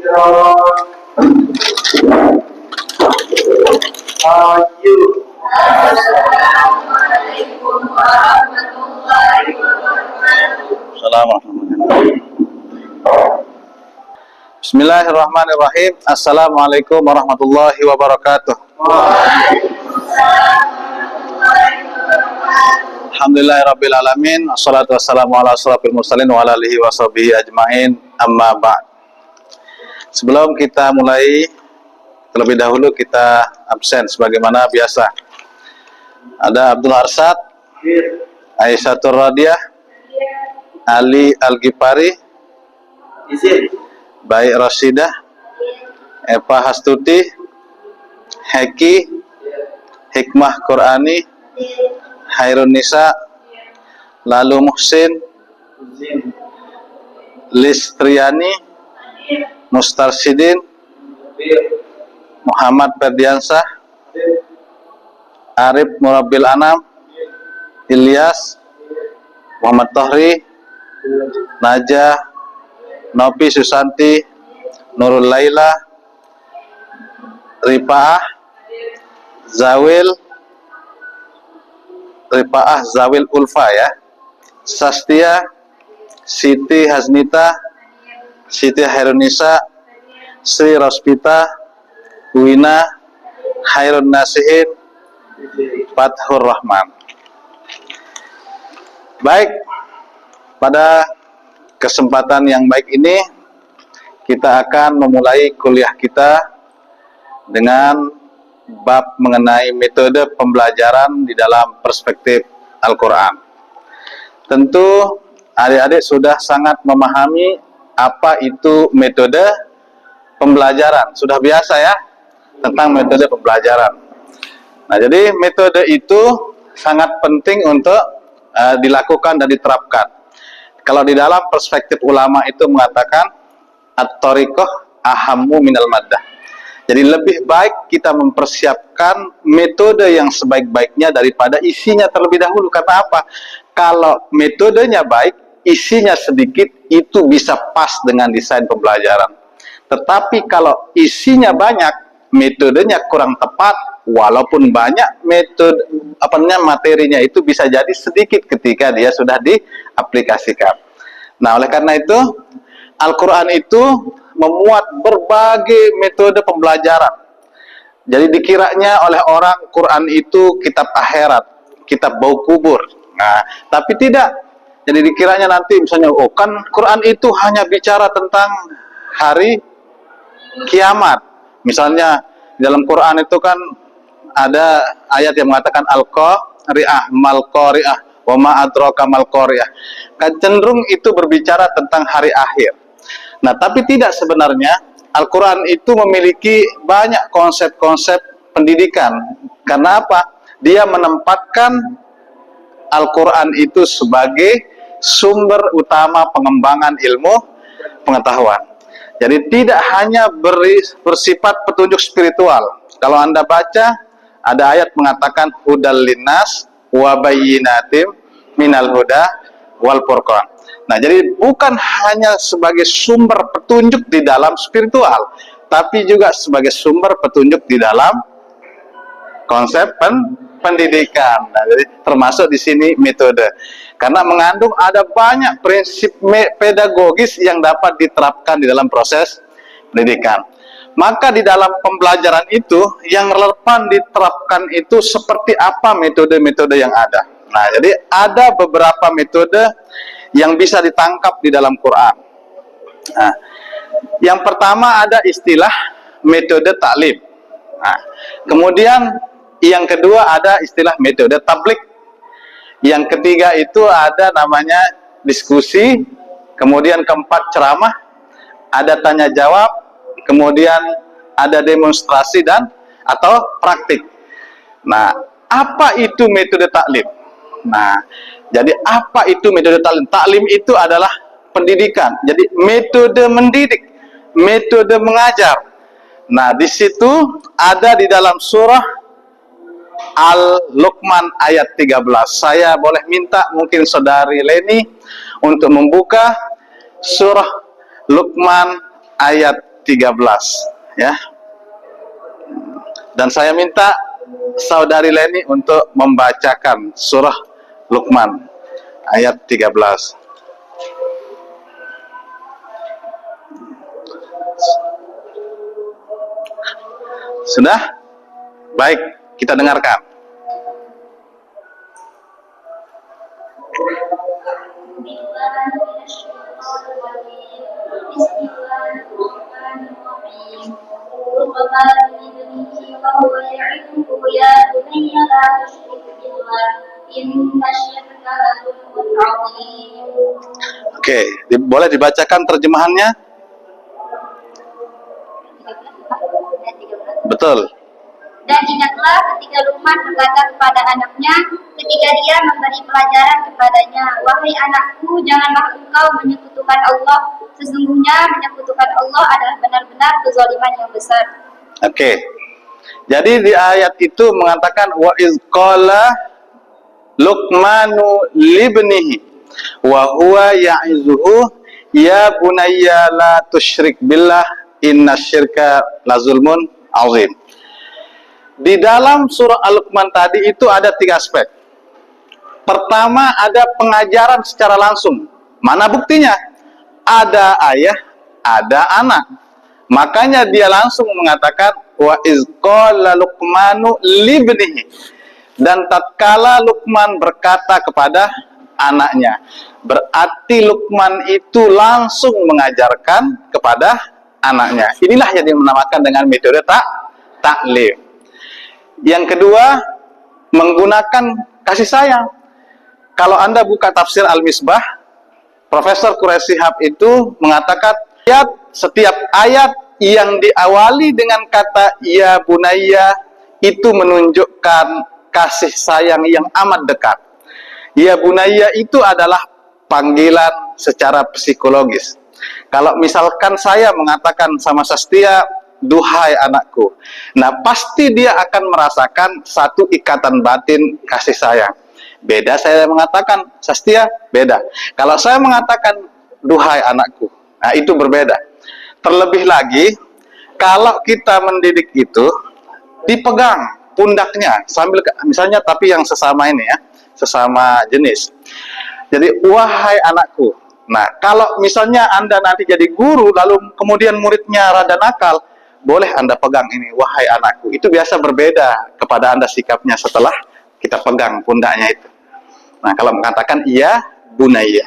Assalamualaikum warahmatullahi wabarakatuh. Assalamualaikum. Bismillahirrahmanirrahim. Assalamualaikum warahmatullahi wabarakatuh. Alhamdulillahirabbil alamin. Wassalatu wassalamu ala asyrofil mursalin wa ala alihi washabihi ajmain. Amma ba'd. Sebelum kita mulai, terlebih dahulu kita absen sebagaimana biasa. Ada Abdul Arsad, Aisyah Radiah, Ali Al-Ghifari, Baik Rasidah, Eva Hastuti, Heki, Hikmah Qur'ani, Hairun Nisa, lalu Muhsin, Listriani, Mustarsidin, Muhammad Ferdiansah, Arif Murabil Anam, Ilyas, Muhammad Tohri, Najah, Nopi Susanti, Nurul Laila, Rifaah, Zawil Ulfa ya, Sastia, Siti Hasnita, Siti Hairunisa, Sri Rospita, Wina, Hairun Nasihin, Fathur Rahman. Baik, pada kesempatan yang baik ini kita akan memulai kuliah kita dengan bab mengenai metode pembelajaran di dalam perspektif Al-Quran. Tentu adik-adik sudah sangat memahami apa itu metode pembelajaran. Sudah biasa ya tentang metode pembelajaran. Nah, jadi metode itu sangat penting untuk dilakukan dan diterapkan. Kalau di dalam perspektif ulama itu mengatakan at-thariqah ahammu minal maddah. Jadi lebih baik kita mempersiapkan metode yang sebaik-baiknya daripada isinya terlebih dahulu. Karena apa? Kalau metodenya baik, isinya sedikit, itu bisa pas dengan desain pembelajaran. Tetapi kalau isinya banyak, metodenya kurang tepat, walaupun banyak metode materinya itu bisa jadi sedikit ketika dia sudah diaplikasikan. Nah, oleh karena itu Al-Quran itu memuat berbagai metode pembelajaran. Jadi dikiranya oleh orang Quran itu kitab akhirat, kitab bau kubur. Nah, tapi tidak. Jadi dikiranya nanti misalnya, oh kan Quran itu hanya bicara tentang hari kiamat. Misalnya dalam Quran itu kan ada ayat yang mengatakan al-qari'ah mal-qari'ah wa ma adraka mal-qari'ah. Kan cenderung itu berbicara tentang hari akhir. Nah, tapi tidak sebenarnya. Al-Quran itu memiliki banyak konsep-konsep pendidikan. Karena apa? Dia menempatkan Al-Quran itu sebagai sumber utama pengembangan ilmu pengetahuan. Jadi tidak hanya bersifat petunjuk spiritual. Kalau Anda baca, ada ayat mengatakan hudal linnas wa bayyinatim minal huda wal furqan. Nah, jadi bukan hanya sebagai sumber petunjuk di dalam spiritual, tapi juga sebagai sumber petunjuk di dalam konsep pendidikan. Nah, jadi termasuk di sini metode. Karena mengandung ada banyak prinsip pedagogis yang dapat diterapkan di dalam proses pendidikan. Maka di dalam pembelajaran itu yang relevan diterapkan itu seperti apa metode-metode yang ada. Nah, jadi ada beberapa metode yang bisa ditangkap di dalam Quran. Nah, yang pertama ada istilah metode taklim. Nah, kemudian yang kedua ada istilah metode tablik. Yang ketiga itu ada namanya diskusi. Kemudian keempat ceramah. Ada tanya jawab. Kemudian ada demonstrasi dan atau praktik. Nah, apa itu metode taklim? Nah, jadi apa itu metode taklim? Taklim itu adalah pendidikan. Jadi metode mendidik, metode mengajar. Nah, di situ ada di dalam surah Al-Luqman ayat 13. Saya boleh minta mungkin saudari Leni untuk membuka surah Luqman ayat 13 ya. Dan saya minta saudari Leni untuk membacakan surah Luqman ayat 13. Sudah? Baik, kita dengarkan. Oke, boleh dibacakan terjemahannya? Betul. Dan ingatlah ketika Luqman berkata kepada anaknya ketika dia memberi pelajaran kepadanya, wahai anakku, janganlah engkau menyekutukan Allah. Sesungguhnya menyekutukan Allah adalah benar-benar kezaliman yang besar. Oke. Jadi di ayat itu mengatakan wa iz qala Luqmanu libnihi wa huwa ya'izuhu ya bunayya la tusyrik billah innasyirka lazulmun azim. Di dalam surah Al-Luqman tadi itu ada 3 aspek. Pertama, ada pengajaran secara langsung. Mana buktinya? Ada ayah, ada anak. Makanya dia langsung mengatakan wa iz qala Luqmanu libnihi. Dan tatkala Luqman berkata kepada anaknya, berarti Luqman itu langsung mengajarkan kepada anaknya. Inilah yang dinamakan dengan metode taklim. Yang kedua, menggunakan kasih sayang. Kalau Anda buka tafsir Al-Misbah, Profesor Quraisy Shihab itu mengatakan setiap ayat yang diawali dengan kata ya bunayya itu menunjukkan kasih sayang yang amat dekat. Ya bunayya itu adalah panggilan secara psikologis. Kalau misalkan saya mengatakan sama Sastia, duhai anakku, nah pasti dia akan merasakan satu ikatan batin kasih sayang. Beda saya mengatakan Sastia, beda. Kalau saya mengatakan duhai anakku, nah itu berbeda. Terlebih lagi kalau kita mendidik itu dipegang pundaknya sambil misalnya, tapi yang sesama ini ya, sesama jenis. Jadi wahai anakku. Nah, kalau misalnya Anda nanti jadi guru lalu kemudian muridnya rada nakal, boleh Anda pegang ini, wahai anakku. Itu biasa berbeda kepada Anda sikapnya setelah kita pegang pundaknya itu. Nah, kalau mengatakan iya, bunayya.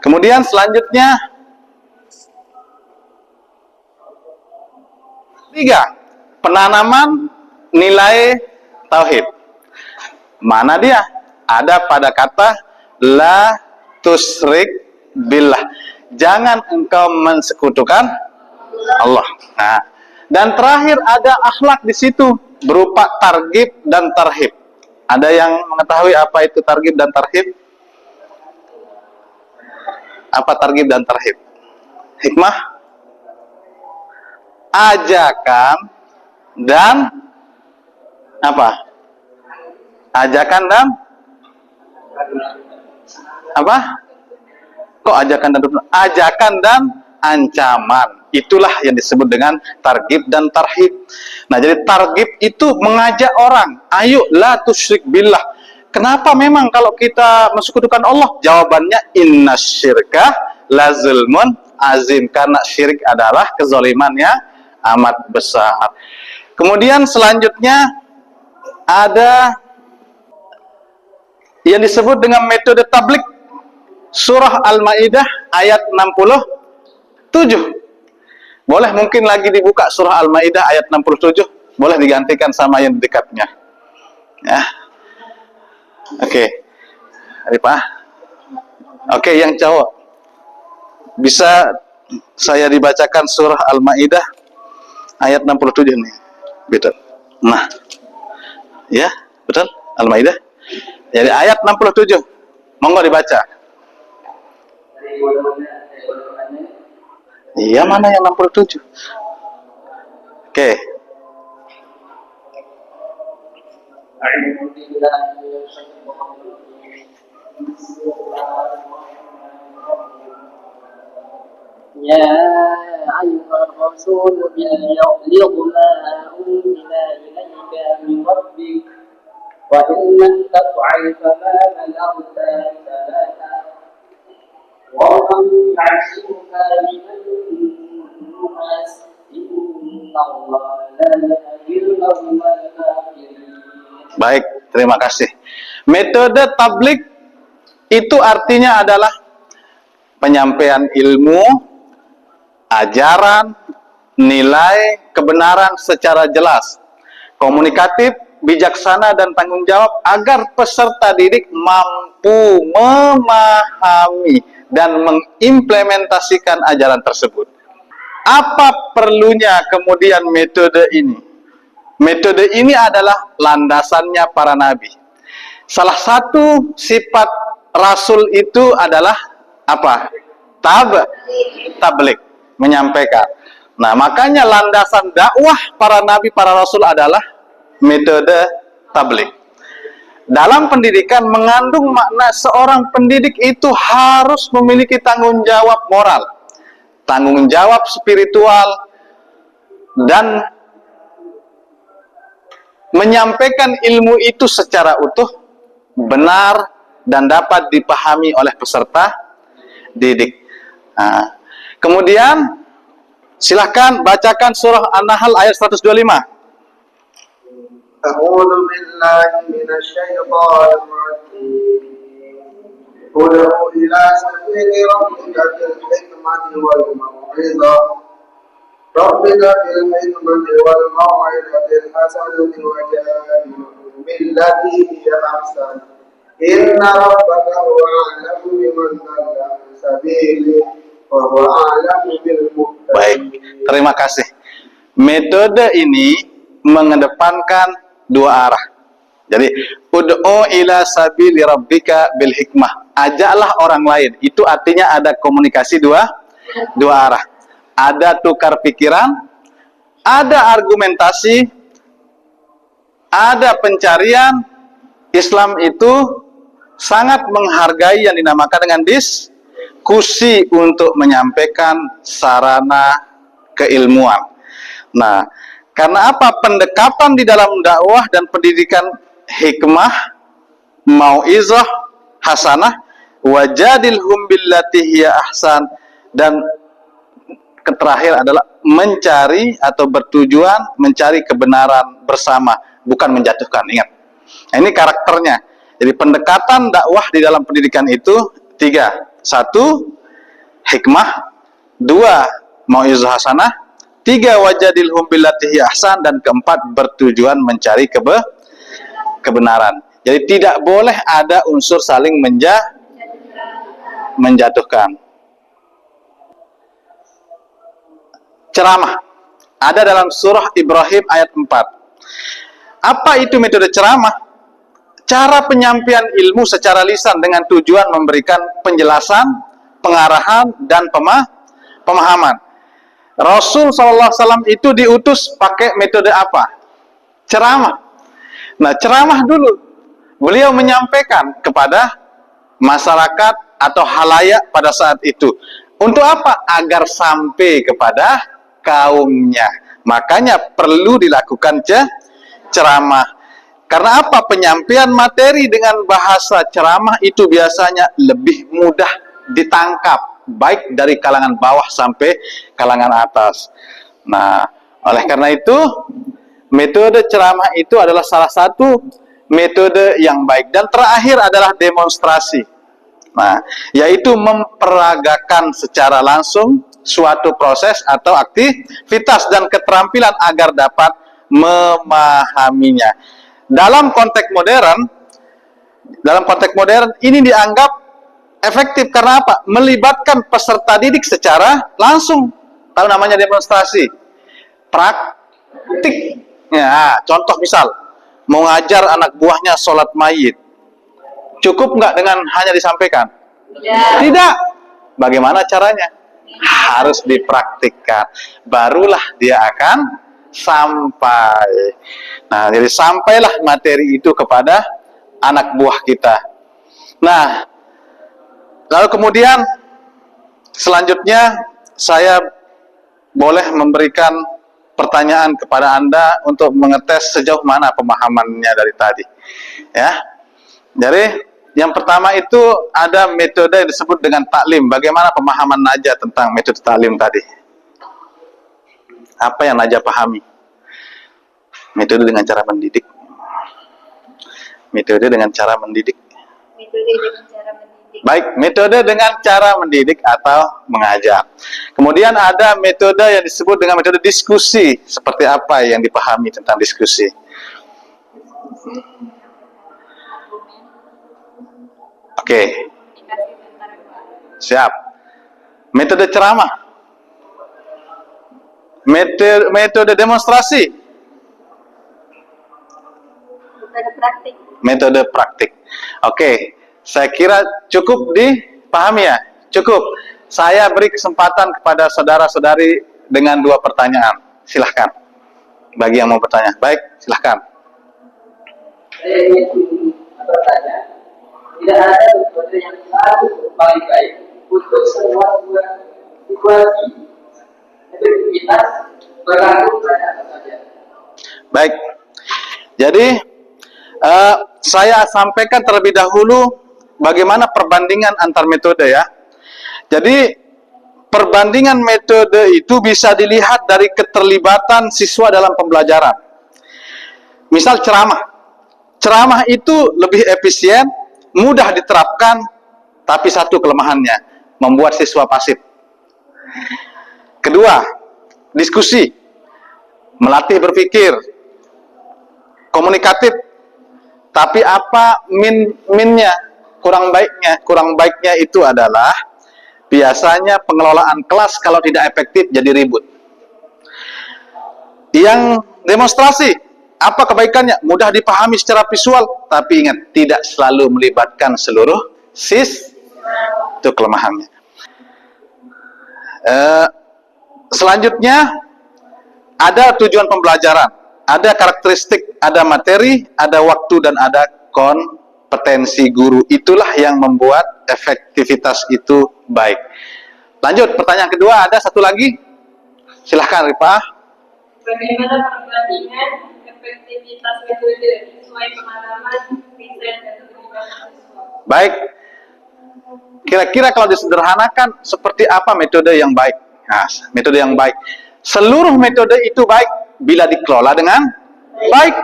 Kemudian selanjutnya 3, penanaman nilai tauhid. Mana dia? Ada pada kata la tusyrik billah. Jangan engkau mensekutukan Allah. Nah, dan terakhir ada akhlak di situ berupa targhib dan tarhib. Ada yang mengetahui apa itu targhib dan tarhib? Apa targhib dan tarhib? Hikmah? Ajakan dan apa? Ajakan dan apa? Kok ajakan dan ajakan dan ancaman. Itulah yang disebut dengan targhib dan tarhib. Nah, jadi targhib itu mengajak orang, ayo la tusyrik billah. Kenapa memang kalau kita mensekutukan Allah? Jawabannya innasyirka lazulmun azim, karena syirik adalah kezalimannya amat besar. Kemudian selanjutnya ada yang disebut dengan metode tablik. Surah Al-Maidah ayat 67. Boleh mungkin lagi dibuka surah Al-Maidah ayat 67. Boleh digantikan sama yang dekatnya. Ya. Oke. Pak. Oke, yang cowok. Bisa saya dibacakan surah Al-Maidah ayat 67 nih. Betul. Nah. Ya, betul? Al-Maidah. Jadi ayat 67. Monggo dibaca. Iya, mana yang 67? Oke. يا أيها الرسول بلغ ما أنزل إليك من ربك وإن لم تفعل فما بلغت رسالته والله يعصمك من الناس إن الله لا يهدي القوم الكافرين. Baik, terima kasih. Metode tabligh itu artinya adalah penyampaian ilmu, ajaran, nilai, kebenaran secara jelas, komunikatif, bijaksana, dan tanggung jawab agar peserta didik mampu memahami dan mengimplementasikan ajaran tersebut. Apa perlunya kemudian metode ini? Metode ini adalah landasannya para nabi. Salah satu sifat Rasul itu adalah apa? Tabligh, menyampaikan. Nah, makanya landasan dakwah para nabi, para rasul adalah metode tabligh. Dalam pendidikan mengandung makna seorang pendidik itu harus memiliki tanggung jawab moral, tanggung jawab spiritual, dan menyampaikan ilmu itu secara utuh, benar, dan dapat dipahami oleh peserta didik. Nah, kemudian silahkan bacakan surah An-Nahl ayat 125. A'udzu billahi minasyaitonir rajim. Ud'u ila sabili rabbika bil hikmati wal mau'izah. Rabbika bil hikmati wal mau'izatil hasanati wajadilhum billati hiya ahsan. Inna rabbaka huwa a'lamu biman dhalla an sabilihi wa huwa a'lamu bil muhtadin. Baik, terima kasih. Metode ini mengedepankan dua arah. Jadi, ud'u ila sabili rabbika bil hikmah. Ajaklah orang lain. Itu artinya ada komunikasi dua arah. Ada tukar pikiran, ada argumentasi, ada pencarian. Islam itu sangat menghargai yang dinamakan dengan diskusi untuk menyampaikan sarana keilmuan. Nah, karena apa? Pendekatan di dalam dakwah dan pendidikan hikmah, mau'izah, hasanah, wajadilhum billati hiya ahsan, dan terakhir adalah mencari atau bertujuan mencari kebenaran bersama, bukan menjatuhkan. Ingat, nah, ini karakternya. Jadi pendekatan dakwah di dalam pendidikan itu tiga: satu, hikmah; dua, mau'izah hasanah; tiga, wajadilhum billati hiya ahsan; dan keempat, bertujuan mencari kebenaran. Jadi tidak boleh ada unsur saling menjatuhkan. Ceramah ada dalam surah Ibrahim ayat 4. Apa itu metode ceramah? Cara penyampaian ilmu secara lisan dengan tujuan memberikan penjelasan, pengarahan, dan pemahaman. Rasul SAW itu diutus pakai metode apa? Ceramah. Nah, ceramah dulu. Beliau menyampaikan kepada masyarakat atau halayak pada saat itu. Untuk apa? Agar sampai kepada kaumnya. Makanya perlu dilakukan ceramah. Karena apa? Penyampaian materi dengan bahasa ceramah itu biasanya lebih mudah ditangkap, baik dari kalangan bawah sampai kalangan atas. Nah, oleh karena itu metode ceramah itu adalah salah satu metode yang baik. Dan terakhir adalah demonstrasi. Nah, yaitu memperagakan secara langsung suatu proses atau aktivitas dan keterampilan agar dapat memahaminya. Dalam konteks modern ini dianggap efektif karena apa? Melibatkan peserta didik secara langsung. Kalau namanya demonstrasi, praktik. Ya, contoh misal, mau ngajar anak buahnya sholat mayit, cukup nggak dengan hanya disampaikan? Ya. Tidak. Bagaimana caranya? Harus dipraktikkan, barulah dia akan sampai. Nah, jadi sampailah materi itu kepada anak buah kita. Nah, lalu kemudian selanjutnya saya boleh memberikan pertanyaan kepada Anda untuk mengetes sejauh mana pemahamannya dari tadi. Ya. Jadi yang pertama itu ada metode yang disebut dengan taklim. Bagaimana pemahaman Najah tentang metode taklim tadi? Apa yang Najah pahami? Metode dengan cara mendidik. Metode dengan cara mendidik. Metode dengan cara mendidik. Baik, metode dengan cara mendidik atau mengajar. Kemudian ada metode yang disebut dengan metode diskusi. Seperti apa yang dipahami tentang diskusi? Oke. Siap. Metode ceramah. Metode demonstrasi. Metode praktik. Metode praktik. Oke, saya kira cukup dipahami ya. Cukup. Saya beri kesempatan kepada saudara-saudari dengan 2 pertanyaan. Silahkan. Bagi yang mau bertanya. Baik, silahkan. Saya ingin bertanya, tidak ada metode yang paling baik untuk semua situasi. Efektivitas bergantung pada apa saja. Baik. Jadi saya sampaikan terlebih dahulu bagaimana perbandingan antar metode ya. Jadi perbandingan metode itu bisa dilihat dari keterlibatan siswa dalam pembelajaran. Misal ceramah. Ceramah itu lebih efisien, mudah diterapkan, tapi satu kelemahannya, membuat siswa pasif. Kedua, diskusi, melatih berpikir, komunikatif, tapi apa minnya, kurang baiknya itu adalah biasanya pengelolaan kelas kalau tidak efektif jadi ribut. Yang demonstrasi, apa kebaikannya? Mudah dipahami secara visual, tapi ingat, tidak selalu melibatkan seluruh itu kelemahannya. Selanjutnya, ada tujuan pembelajaran, ada karakteristik, ada materi, ada waktu, dan ada kompetensi guru. Itulah yang membuat efektivitas itu baik. Lanjut, pertanyaan kedua, ada satu lagi. Silahkan, Rifah. Bagaimana perbandingan efektivitas metode sesuai pengalaman, riset, dan keterlibatan siswa? Baik. Kira-kira kalau disederhanakan, seperti apa metode yang baik? Nah, metode yang baik. Seluruh metode itu baik bila dikelola dengan baik.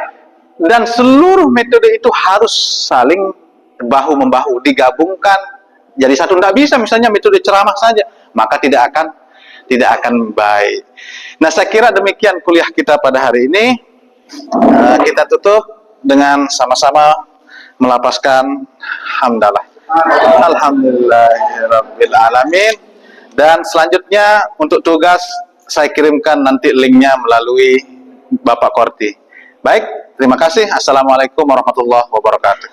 Dan seluruh metode itu harus saling bahu-membahu, digabungkan jadi satu. Tidak bisa misalnya metode ceramah saja, maka tidak akan baik. Nah, saya kira demikian kuliah kita pada hari ini. Kita tutup dengan sama-sama melapaskan hamdalah. Alhamdulillahirabbil alamin. Dan selanjutnya untuk tugas saya kirimkan nanti linknya melalui Bapak Korti. Baik, terima kasih. Assalamualaikum warahmatullahi wabarakatuh.